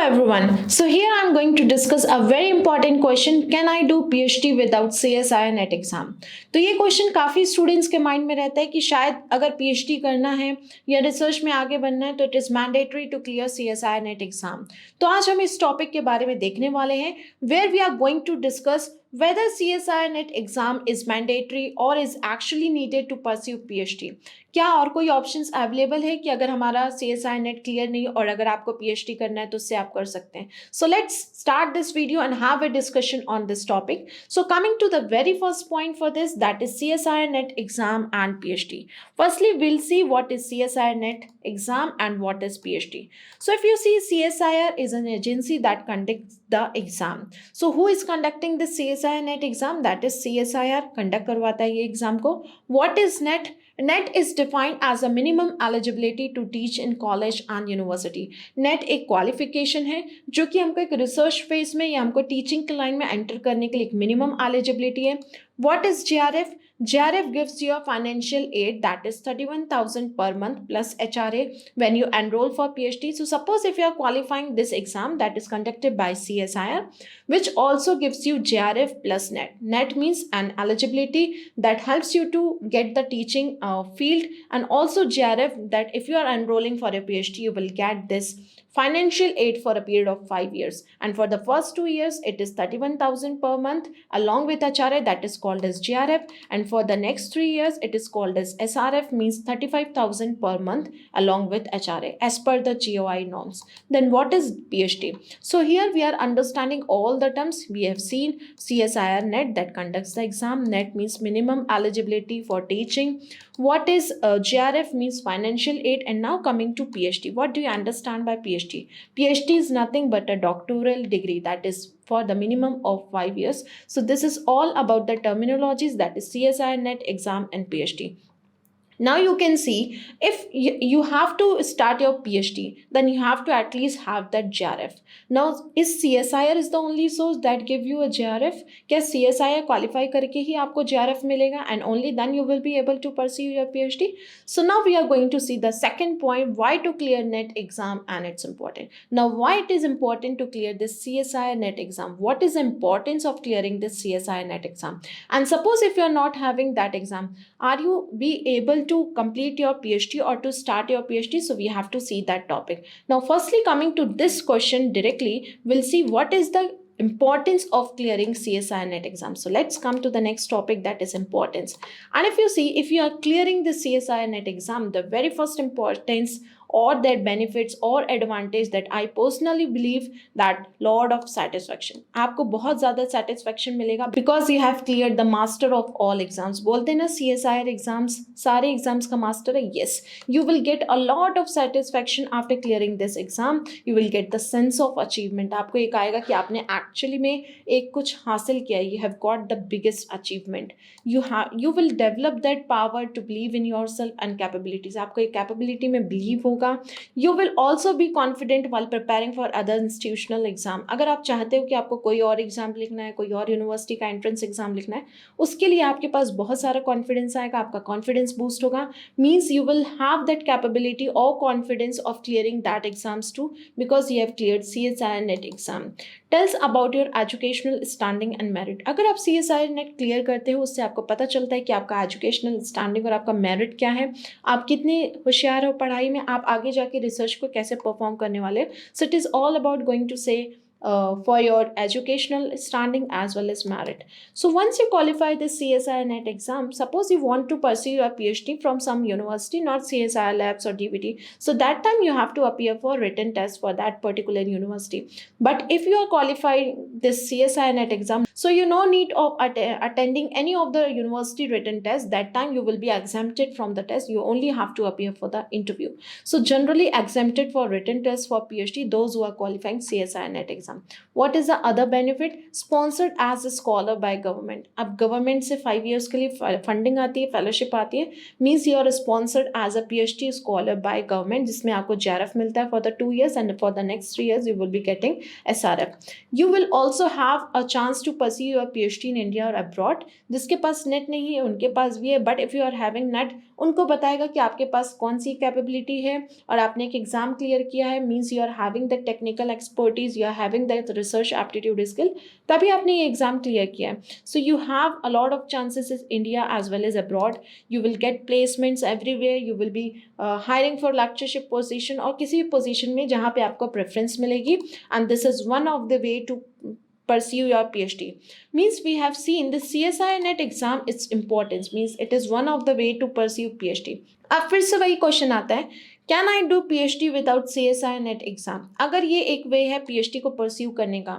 everyone. So here I'm going to discuss a very important question. Can I do PhD without CSIR net exam? तो ये question काफ़ी students के mind में रहता है कि शायद अगर पीएचडी करना है या रिसर्च में आगे बढ़ना है तो it is mandatory to clear CSIR net exam. तो आज हम इस टॉपिक के बारे में देखने वाले हैं where we are going to discuss whether CSIR net exam is mandatory or is actually needed to pursue PhD. क्या और कोई ऑप्शंस अवेलेबल है कि अगर हमारा CSIR नेट क्लियर नहीं और अगर आपको PhD करना है तो उससे आप कर सकते हैं. So let's start this video and have a discussion on this topic. So coming to the very first point for this, that is CSIR net exam and PhD. Firstly, we'll see what is CSIR net exam and what is PhD. So if you see, CSIR is an agency that conducts the exam. So who is conducting this CSIR net exam? That is CSIR conduct करवाता है ये exam को. What is net? Net is defined as a minimum eligibility to teach in college and university. Net एक qualification है जो कि हमको एक research phase में या हमको teaching के line में enter करने के लिए एक minimum eligibility है. What is JRF? JRF gives you a financial aid that is 31,000 per month plus HRA when you enroll for PhD. So suppose if you are qualifying this exam that is conducted by CSIR, which also gives you JRF plus NET. NET means an eligibility that helps you to get the teaching field, and also JRF that if you are enrolling for a PhD, you will get this financial aid for a period of 5 years, and for the first 2 years it is 31,000 per month along with HRA, that is called as JRF, and for the next 3 years it is called as SRF, means 35,000 per month along with HRA as per the GOI norms. Then what is PhD? So here we are understanding all the terms. We have seen CSIR net that conducts the exam. Net means minimum eligibility for teaching. What is JRF means financial aid. And now coming to PhD, what do you understand by PhD? PhD is nothing but a doctoral degree that is for the minimum of 5 years. So this is all about the terminologies, that is CSIR net exam and PhD. Now you can see, if you have to start your PhD, then you have to at least have that JRF. Now is CSIR is the only source that give you a JRF? क्या CSIR qualify करके ही आपको JRF मिलेगा and only then you will be able to pursue your PhD? So now we are going to see the second point, why to clear net exam and it's important. Now why it is important to clear this CSIR net exam? What is the importance of clearing this CSIR net exam? And suppose if you are not having that exam, are you be able to complete your PhD or to start your PhD? So we have to see that topic. Now firstly, coming to this question directly, we'll see what is the importance of clearing CSIR net exam. So let's come to the next topic, that is importance. And if you see, if you are clearing the CSIR net exam, the very first importance or their benefits or advantage that I personally believe that lot of satisfaction. आपको बहुत ज़्यादा satisfaction मिलेगा because you have cleared the master of all exams. बोलते हैं ना CSIR exams सारे exams का master है. Yes, you will get a lot of satisfaction after clearing this exam. You will get the sense of achievement. आपको एक आएगा कि आपने actually में एक कुछ हासिल किया. You have got the biggest achievement. You will develop that power to believe in yourself and capabilities. आपको एक capability में believe होगा. You will also be confident while preparing for other institutional exam. अगर आप चाहते हो कि आपको कोई और एग्जाम लिखना है, कोई और यूनिवर्सिटी का एंट्रेंस एग्जाम लिखना है, उसके लिए आपके पास बहुत सारा कॉन्फिडेंस आएगा, आपका कॉन्फिडेंस बूस्ट होगा. Means you will have that capability और confidence of clearing that exams too because you have cleared CSIR net exam. Tells about your educational standing and merit. अगर आप CSIR नेट क्लियर करते हो, उससे आपको पता चलता है कि आपका एजुकेशनल स्टैंडिंग और आपका मेरिट क्या है, आप कितने होशियार हो पढ़ाई में, आप आगे जाके रिसर्च को कैसे परफॉर्म करने वाले. So it is all about going to say for your educational standing as well as merit. So once you qualify the CSIR net exam, suppose you want to pursue your PhD from some university, not CSIR labs or DVT, so that time you have to appear for written test for that particular university. But if you are qualified this CSIR net exam, so you no need of attending any of the university written test. That time you will be exempted from the test. You only have to appear for the interview. So generally exempted for written test for PhD those who are qualifying CSIR net exam. What is the other benefit? Sponsored as a scholar by government. अब government से 5 years के लिए funding आती है, fellowship आती है. Means you are sponsored as a PhD scholar by government, जिसमें आपको JRF मिलता है for the 2 years, and for the next 3 years you will be getting SRF. You will also have a chance to pursue your PhD in India or abroad. जिसके पास net नहीं है उनके पास भी है, but if you are having net उनको बताएगा कि आपके पास कौन सी कैपेबिलिटी है और आपने एक एग्जाम क्लियर किया है, means you are having that technical expertise, you are having that research aptitude skill, तभी आपने ये एग्जाम क्लियर किया है. So you have a lot of chances in India as well as abroad. You will get placements everywhere, you will be hiring for lectureship position और किसी भी position में जहाँ पे आपको प्रेफरेंस मिलेगी. And this is one of the way to pursue your PhD. Means we have seen the CSI NET exam, its importance means it is one of the way to pursue PhD. अब फिर से वही question आता है, can I do PhD without CSI NET exam? अगर ये एक वे है PhD को परस्यू करने का,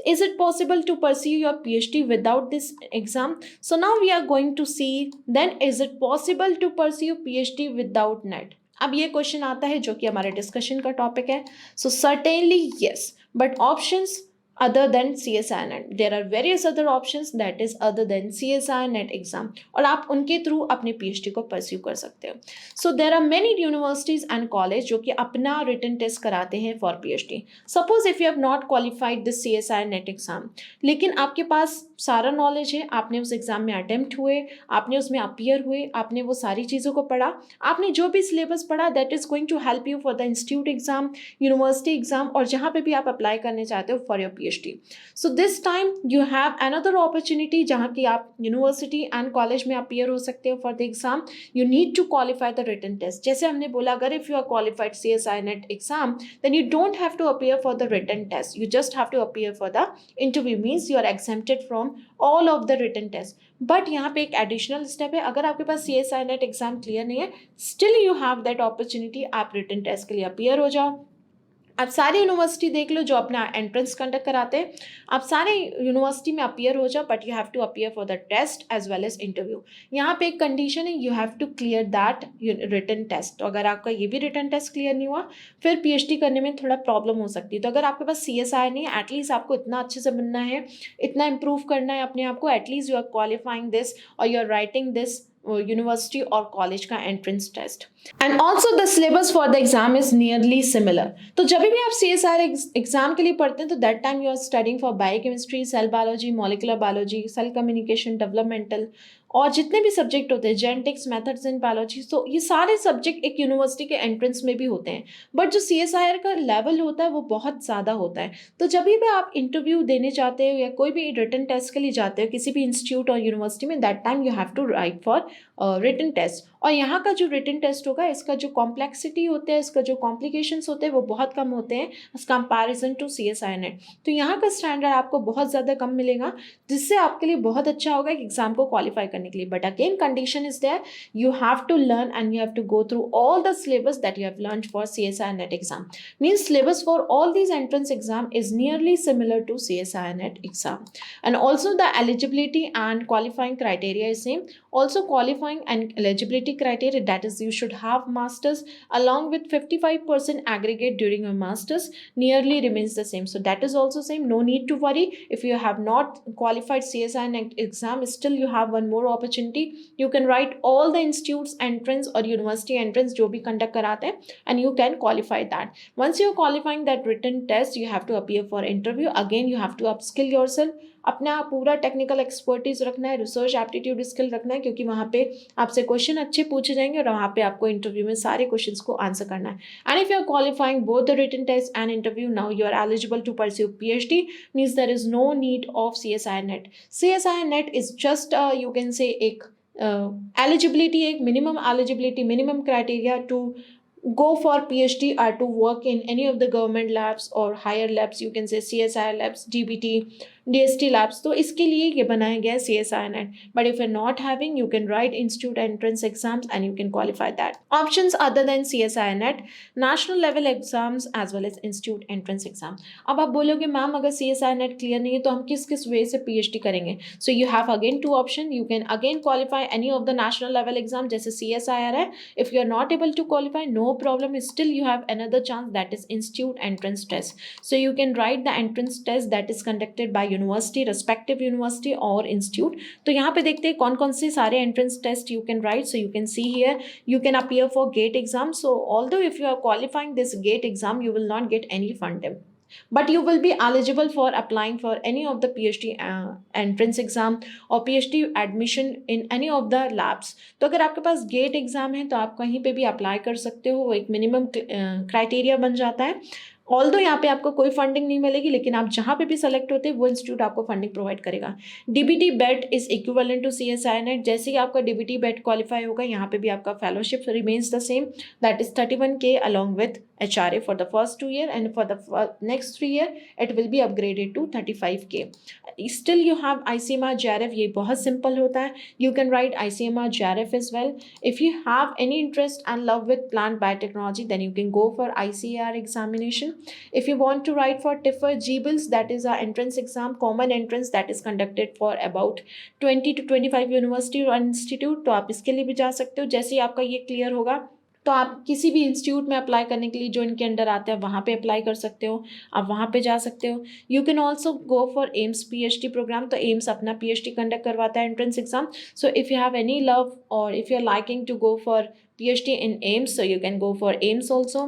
is it possible to pursue your PhD without this exam? So now we are going to see then is it possible to pursue PhD without NET? अब ये question आता है जो कि हमारे डिस्कशन का टॉपिक है. So certainly yes, but options other than CSI NET. There are various other options that is other than CSI NET exam और आप उनके थ्रू अपने PhD को परस्यू कर सकते हो. So there are many universities and college जो कि अपना written test कराते हैं for PhD. Suppose if you have not qualified this CSI NET exam, लेकिन आपके पास सारा नॉलेज है, आपने उस एग्जाम में अटेम्प्ट हुए, आपने उसमें अपीयर हुए, आपने वो सारी चीज़ों को पढ़ा, आपने जो भी सिलेबस पढ़ा that is going to help you for the institute exam, university exam और जहाँ पे भी आप अप्लाई करने चाहते हो for your PhD. So this time you have another opportunity जहाँ की आप यूनिवर्सिटी एंड कॉलेज में अपीयर हो सकते हो for the exam. You need to qualify the written test. जैसे हमने बोला, अगर if you are qualified CSI NET exam then you don't have to appear for the written test, you just have to appear for the interview. Means you are exempted from all of the written test. But यहाँ पे एक additional step है, अगर आपके पास CSI NET exam clear नहीं है, still you have that opportunity, आप रिटन टेस्ट के लिए अपीयर हो जाओ. आप सारी यूनिवर्सिटी देख लो जो अपना एंट्रेंस कंडक्ट कराते हैं, आप सारे यूनिवर्सिटी में अपीयर हो जाओ, but you have to appear for the test as well as interview. यहाँ पे एक कंडीशन है, you have to clear that written test. तो अगर आपका ये भी रिटन टेस्ट क्लियर नहीं हुआ फिर PhD करने में थोड़ा प्रॉब्लम हो सकती है. तो अगर आपके पास CSI नहीं है, एटलीस्ट आपको इतना अच्छे से बनना है, इतना इम्प्रूव करना है अपने आप को, at least you are qualifying this और you are writing this university और कॉलेज का entrance test. And also the syllabus for the exam is nearly similar. तो जब भी आप CSI एग्जाम के लिए पढ़ते हैं तो that time you are studying for biochemistry, cell biology, molecular biology, cell communication, developmental और जितने भी सब्जेक्ट होते हैं, जेनेटिक्स, मेथड्स इन बायोलॉजी. तो ये सारे सब्जेक्ट एक यूनिवर्सिटी के एंट्रेंस में भी होते हैं, बट जो CSIR का लेवल होता है वो बहुत ज़्यादा होता है. तो जब भी आप इंटरव्यू देने चाहते हो या कोई भी रिटन टेस्ट के लिए जाते हो किसी भी इंस्टीट्यूट और यूनिवर्सिटी में, that time you have to write for written test. और यहाँ का जो रिटन टेस्ट होगा इसका जो कॉम्प्लेक्सिटी होता है, इसका जो कॉम्प्लिकेशंस होते हैं वो बहुत कम होते हैं as comparison to CSI NET. तो यहाँ का स्टैंडर्ड आपको बहुत ज़्यादा कम मिलेगा, जिससे आपके लिए बहुत अच्छा होगा एग्जाम को क्वालिफाई करने के लिए. But again condition is there, you have to learn and you have to go through all the syllabus that you have learn for CSI NET exam. Means syllabus for all these entrance exam is nearly similar to CSI NET exam. And also the eligibility and qualifying criteria is same. Also qualifying and eligibility criteria, that is you should have masters along with 55% aggregate during your masters, nearly remains the same. So that is also same, no need to worry. If you have not qualified CSI NET exam, still you have one more opportunity. You can write all the institutes entrance or university entrance जो भी conduct कराते हैं and you can qualify that. Once you are qualifying that written test, you have to appear for interview. Again you have to upskill yourself. अपना पूरा technical expertise रखना है, research aptitude skill रखना है, क्योंकि वहाँ पे आपसे क्वेश्चन अच्छे पूछे जाएंगे और वहाँ पे आपको इंटरव्यू में सारे क्वेश्चंस को आंसर करना है. And if you are qualifying both the written test and interview, now you are eligible to pursue PhD. Means there is no need of CSI NET. CSI NET is just you can say एक eligibility, एक minimum eligibility, minimum criteria to go for PhD or to work in any of the government labs or higher labs. You can say CSI labs, DBT, DST labs. तो इसके लिए ये बनाया गया है CSI NET. But if you're not having, you can write institute entrance exams and you can qualify that. Options other than CSI NET, national level exams as well as institute entrance exam. अब आप बोलोगे ma'am अगर CSI NET clear नहीं है तो हम किस किस वे से PhD करेंगे? So you have again two options. You can again qualify any of the national level exam जैसे CSIR है. If you are not able to qualify, no problem, still you have another chance, that is institute entrance test. So you can write the entrance test that is conducted by university, respective university or institute. तो यहाँ पे देखते हैं कौन कौन से सारे entrance test you can write. So you can see here you can appear for GATE exam. So although if you are qualifying this GATE exam, you will not get any funding. but you will be eligible for applying for any of the PhD entrance exam और PhD admission in any of the labs। तो अगर आपके पास gate exam है तो आप कहीं पे भी अप्लाई कर सकते हो, वो एक मिनिमम क्राइटेरिया बन जाता है। ऑल्दो यहाँ पे आपको कोई फंडिंग नहीं मिलेगी, लेकिन आप जहाँ पे भी सेलेक्ट होते हैं वो इंस्टीट्यूट आपको फंडिंग प्रोवाइड करेगा। DBT BET is equivalent to CSIR net. जैसे ही आपका डीबीटी बेट क्वालिफाई होगा, यहाँ पे भी आपका fellowship remains the same, that is 31K along with HRA for the first 2 year, and for the next 3 year it will be upgraded to 35K। Still you have ICMR JRF, ये बहुत simple होता है। You can write ICMR JRF as well। If you have any interest and love with plant biotechnology, then you can go for ICAR examination। If you want to write for TIFR GBILS, that is our entrance exam, common entrance that is conducted for about 20 to 25 university or institute, तो आप इसके लिए भी जा सकते हो। जैसे ही आपका ये क्लियर होगा तो आप किसी भी इंस्टीट्यूट में अप्लाई करने के लिए जो इनके अंडर आते हैं वहाँ पे अप्लाई कर सकते हो, आप वहाँ पे जा सकते हो। You can also go for AIIMS PhD program. तो एम्स अपना PhD कंडक्ट करवाता है entrance exam. So if you have any love और if you are liking to go for PhD in AIMS, so you can go for AIMS also।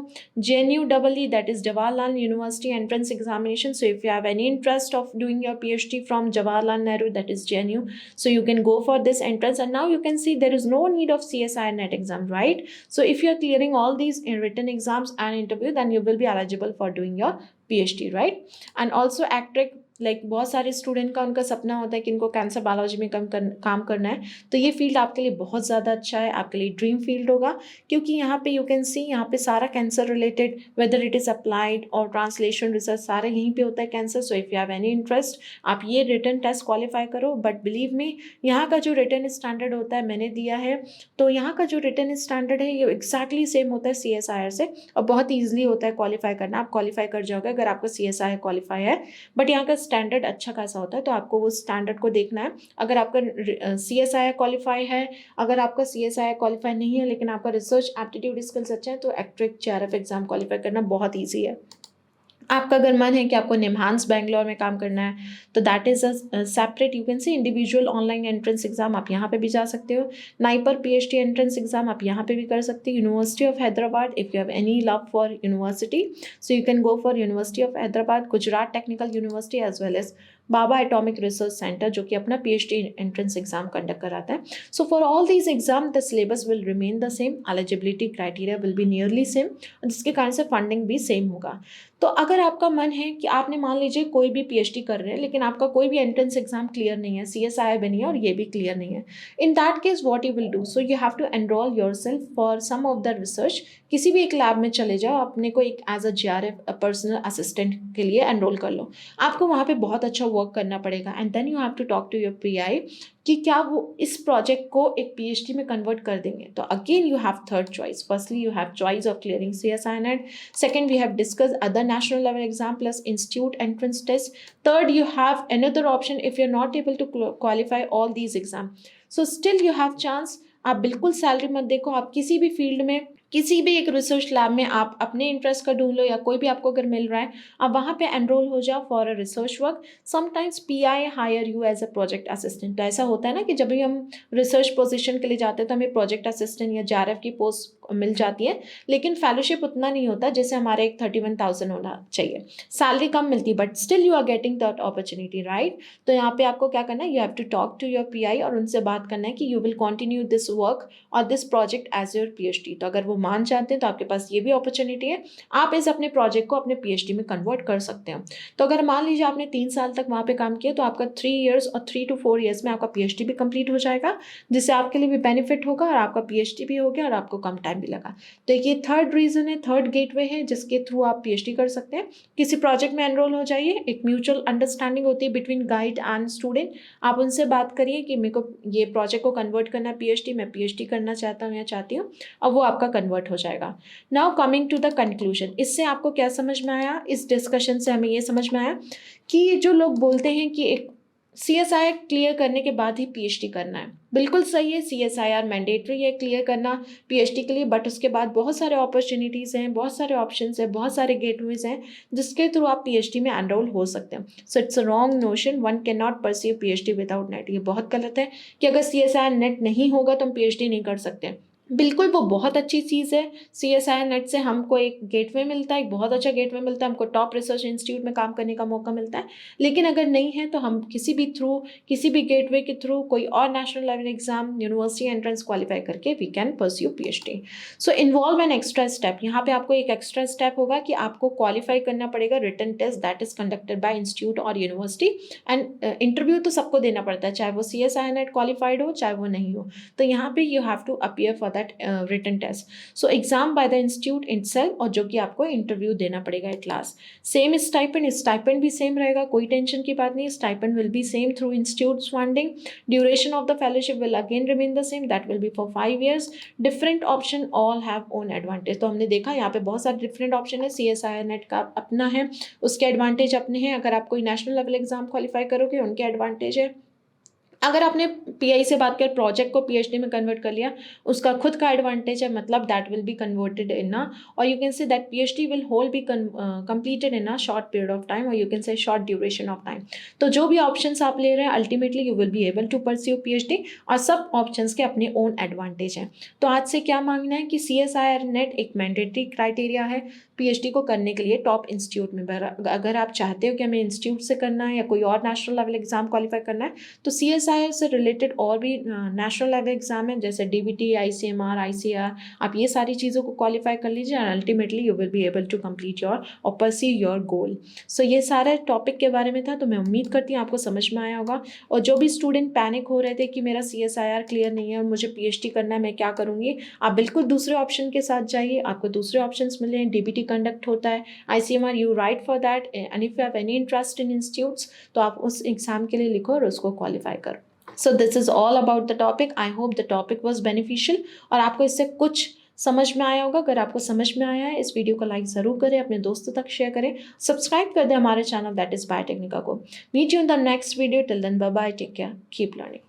JNU EE, that is Jawaharlal University entrance examination। So if you have any interest of doing your PhD from Jawaharlal Nehru, that is JNU, so you can go for this entrance। And now you can see there is no need of CSIR net exam, right? So if you are clearing all these written exams and interview, then you will be eligible for doing your PhD, right? And also ACTRIC, like बहुत सारे student का उनका सपना होता है कि इनको cancer biology में काम करना है, तो ये फील्ड आपके लिए बहुत ज़्यादा अच्छा है, आपके लिए ड्रीम फील्ड होगा। क्योंकि यहाँ पे यू कैन सी, यहाँ पे सारा cancer related, whether it is applied और ट्रांसलेशन रिसर्च, सारा यहीं पे होता है cancer. So if you have any interest, आप ये रिटन टेस्ट क्वालिफाई करो। बट बिलीव मी, यहाँ का जो रिटन स्टैंडर्ड होता है, मैंने दिया है, तो यहाँ का जो रिटन स्टैंडर्ड है ये एक्जैक्टली सेम होता है CSIR से, और बहुत ईजिली होता है क्वालिफाई करना। आप क्वालिफाई कर जाओगे अगर आपका CSIR क्वालिफाई है। बट यहाँ का स्टैंडर्ड अच्छा खासा होता है, तो आपको वो स्टैंडर्ड को देखना है। अगर आपका CSIR क्वालिफाई है, अगर आपका CSIR क्वालिफाई नहीं है लेकिन आपका रिसर्च एप्टीट्यूड स्किल्स अच्छे हैं, तो एक्ट्रिक JRF एग्जाम क्वालिफाई करना बहुत ईजी है। आपका अगर मन है कि आपको निम्हांस बेंगलोर में काम करना है, तो that is a separate, you can see, individual online entrance exam, आप यहाँ पे भी जा सकते हो। नाइपर PhD एंट्रेंस एग्जाम आप यहाँ पे भी कर सकते हो। University of Hyderabad, if you have any love for university, so you can go for university of Hyderabad, Gujarat technical university, as well as Bhabha atomic research centre, जो कि अपना PhD एंट्रेंस एग्जाम कंडक्ट कराता है। So for all these exam the syllabus will remain the same, eligibility criteria will be nearly same, जिसके कारण से funding भी same होगा। तो अगर आपका मन है कि आपने, मान लीजिए कोई भी PhD कर रहे हैं लेकिन आपका कोई भी एंट्रेंस एग्जाम क्लियर नहीं है, CSIR भी नहीं है और ये भी क्लियर नहीं है, in that case what you will do, so you have to enrol yourself for some of the research. किसी भी एक लैब में चले जाओ, अपने को एक as a JRF personal assistant के लिए एनरोल कर लो। आपको वहाँ पे बहुत अच्छा वर्क करना पड़ेगा, and then you have to talk to your PI कि क्या वो इस प्रोजेक्ट को एक PhD में कन्वर्ट कर देंगे। तो again you have third choice. Firstly you have choice of clearing CSIR net, second we have discuss other national level exam plus institute entrance test, third you have another option if you're not able to qualify all these exam, so still you have chance। आप बिल्कुल salary मत देखो, आप किसी भी field में, किसी भी एक रिसर्च लैब में आप अपने इंटरेस्ट का ढूंढ लो, या कोई भी आपको अगर मिल रहा है आप वहाँ पे एनरोल हो जाओ for a research work. Sometimes PI hire you as a project assistant. तो ऐसा होता है ना कि जब भी हम रिसर्च पोजीशन के लिए जाते हैं तो हमें प्रोजेक्ट असिस्टेंट या JRF की पोस्ट मिल जाती है, लेकिन फेलोशिप उतना नहीं होता जैसे हमारे एक 31,000 होना चाहिए, सैलरी कम मिलती है, but still you are getting that opportunity, right. तो यहाँ पे आपको क्या करना है, you have to talk to your PI और उनसे बात करना है कि you will continue this work और this project as your PhD। तो अगर वो मान जाते हैं तो आपके पास ये भी अपॉर्चुनिटी है, आप इस अपने प्रोजेक्ट को अपने PhD में कन्वर्ट कर सकते हो। तो अगर मान लीजिए आपने 3 साल तक वहाँ पे काम किया, तो आपका 3 years और 3 to 4 years में आपका PhD भी कंप्लीट हो जाएगा, जिससे आपके लिए भी बेनिफिट होगा और आपका PhD भी हो गया और आपको कम टाइम भी लगा। तो ये थर्ड रीज़न है, थर्ड गेटवे है जिसके थ्रू आप PhD कर सकते हैं। किसी प्रोजेक्ट में एनरोल हो जाइए, एक म्यूचुअल अंडरस्टैंडिंग होती है बिटवीन गाइड एंड स्टूडेंट। आप उनसे बात करिए कि मेरे को ये प्रोजेक्ट को कन्वर्ट करना है PhD, मैं PhD करना चाहता हूँ या चाहती हूँ, और वो आपका कन्वर्ट हो जाएगा। Now coming to the conclusion, इससे आपको क्या समझ में आया? इस डिस्कशन से हमें ये समझ में आया कि जो लोग बोलते हैं कि एक CSIR क्लियर करने के बाद ही PhD करना है, बिल्कुल सही है। CSIR मैंडेटरी है क्लियर करना PhD के लिए, बट उसके बाद बहुत सारे अपॉर्चुनिटीज़ हैं, बहुत सारे ऑप्शंस हैं, बहुत सारे गेटवेज हैं जिसके थ्रू आप PhD में एनरोल हो सकते हैं। So it's a wrong notion, one can not perceive PhD without net. ये बहुत गलत है कि अगर CSIR नेट नहीं होगा तो हम PhD नहीं कर सकते। बिल्कुल, वो बहुत अच्छी चीज़ है। सीएसआईआर नेट से हमको एक गेटवे मिलता है, एक बहुत अच्छा गेटवे मिलता है, हमको टॉप रिसर्च इंस्टीट्यूट में काम करने का मौका मिलता है। लेकिन अगर नहीं है तो हम किसी भी गेटवे के थ्रू कोई और national level exam, university entrance qualify करके we can pursue PhD. So involve an extra step, यहाँ पे आपको एक एक्स्ट्रा स्टेप होगा कि आपको क्वालीफाई करना पड़ेगा written test that is conducted by institute और यूनिवर्सिटी। एंड इंटरव्यू तो सबको देना पड़ता है, चाहे वो सीएसआईआर नेट क्वालिफाइड हो, चाहे वो नहीं हो। तो यहाँ पे you have to appear for that written test. So exam by the institute itself, और जो कि आपको इंटरव्यू देना पड़ेगा एट लास्ट। सेम स्टाइपेंड भी सेम रहेगा, कोई टेंशन की बात नहीं। Stipend will be same through institute funding. Duration of the fellowship will again remain the same, that will be for 5 years। Different option all have own advantage. तो हमने देखा यहाँ पे बहुत सारे डिफरेंट ऑप्शन है। सीएसआईआर नेट का अपना है, उसके एडवांटेज अपने हैं। अगर आप कोई नेशनल लेवल एग्जाम क्वालिफाई करोगे, उनके एडवांटेज है। अगर आपने पीआई से बात कर प्रोजेक्ट को पीएचडी में कन्वर्ट कर लिया, उसका खुद का एडवांटेज है, मतलब that will be converted in a, और you can say that PhD will whole be completed in a short period of time, और you can say short duration of time. तो जो भी ऑप्शंस आप ले रहे हैं, ultimately you will be able to pursue PhD, और सब ऑप्शंस के अपने ओन एडवांटेज हैं। तो आज से क्या मांगना है कि सीएसआईआर नेट एक मैंडेटरी क्राइटेरिया है पीएचडी को करने के लिए टॉप इंस्टीट्यूट में। अगर आप चाहते हो कि हमें इंस्टीट्यूट से करना है या कोई और नेशनल लेवल एग्जाम क्वालिफाई करना है, तो सीएसआईआर से रिलेटेड और भी नेशनल लेवल एग्जाम है, जैसे डीबीटी, आईसीएमआर, आईसीआर, आप ये सारी चीज़ों को क्वालिफाई कर लीजिए, and ultimately you will be able to complete your और परस्यू योर गोल। सो ये सारे टॉपिक के बारे में था, तो मैं उम्मीद करती हूँ आपको समझ में आया होगा। और जो भी स्टूडेंट पैनिक हो रहे थे कि मेरा सीएसआईआर क्लियर नहीं है और मुझे पीएचडी करना है, मैं क्या करूँगी, आप बिल्कुल दूसरे ऑप्शन के साथ जाइए, आपको दूसरे ऑप्शंस मिले हैं। डीबीटी कंडक्ट होता है, ICMR you right for that, and if you have any interest in institutes, तो आप उस एग्जाम के लिए लिखो और उसको क्वालिफाई करो। So this is all about the topic. I hope the topic was beneficial और आपको इससे कुछ समझ में आया होगा। अगर आपको समझ में आया है, इस वीडियो को लाइक ज़रूर करें, अपने दोस्तों तक शेयर करें, सब्सक्राइब कर दें हमारे चैनल दैट इज़ बायोटेक्निका को। Meet you in the next video. Till then bye bye, take care, keep learning.